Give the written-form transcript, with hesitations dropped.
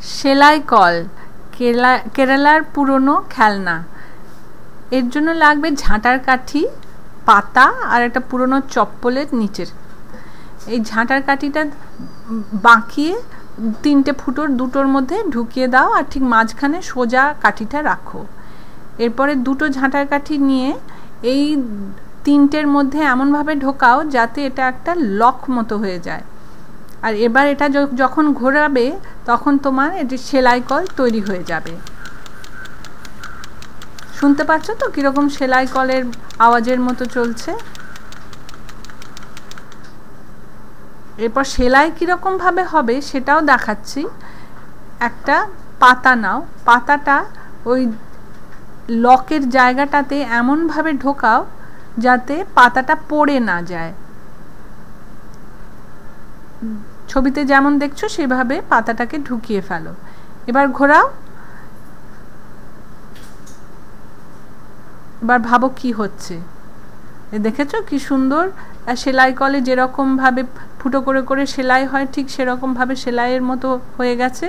সেলাই কল কেরালার পুরনো খেলনা। এর জন্য লাগবে ঝাঁটার কাঠি, পাতা আর একটা পুরনো চপ্পলের নিচের। এই ঝাঁটার কাঠিটা বাঁকিয়ে 3টে ফুটোর দুটোর মধ্যে ঢুকিয়ে দাও আর ঠিক মাঝখানে সোজা কাঠিটা রাখো। এরপরে 2টো ঝাঁটার কাঠি নিয়ে এই 3টের মধ্যে এমনভাবে ঢোকাও যাতে এটা একটা লক মতো হয়ে যায়। আর এবার এটা যখন ঘোরাবে তখন তোমার এটি সেলাই কল তৈরি হয়ে যাবে। শুনতে পাচ্ছ তো কিরকম সেলাই কলের আওয়াজের মতো চলছে? এরপর সেলাই কিরকম ভাবে হবে সেটাও দেখাচ্ছি। একটা পাতা নাও, পাতাটা ওই লকের জায়গাটাতে এমনভাবে ঢোকাও যাতে পাতাটা পড়ে না যায়। ছবিতে যেমন দেখছো সেভাবে পাতাটাকে ঢুকিয়ে ফেলো। এবার ঘোরাও। এবার ভাবো কি হচ্ছে। দেখেছো কি সুন্দর সেলাই কলে যেরকম ভাবে ফুটো করে করে সেলাই হয় ঠিক সেরকম ভাবে সেলাইয়ের মতো হয়ে গেছে।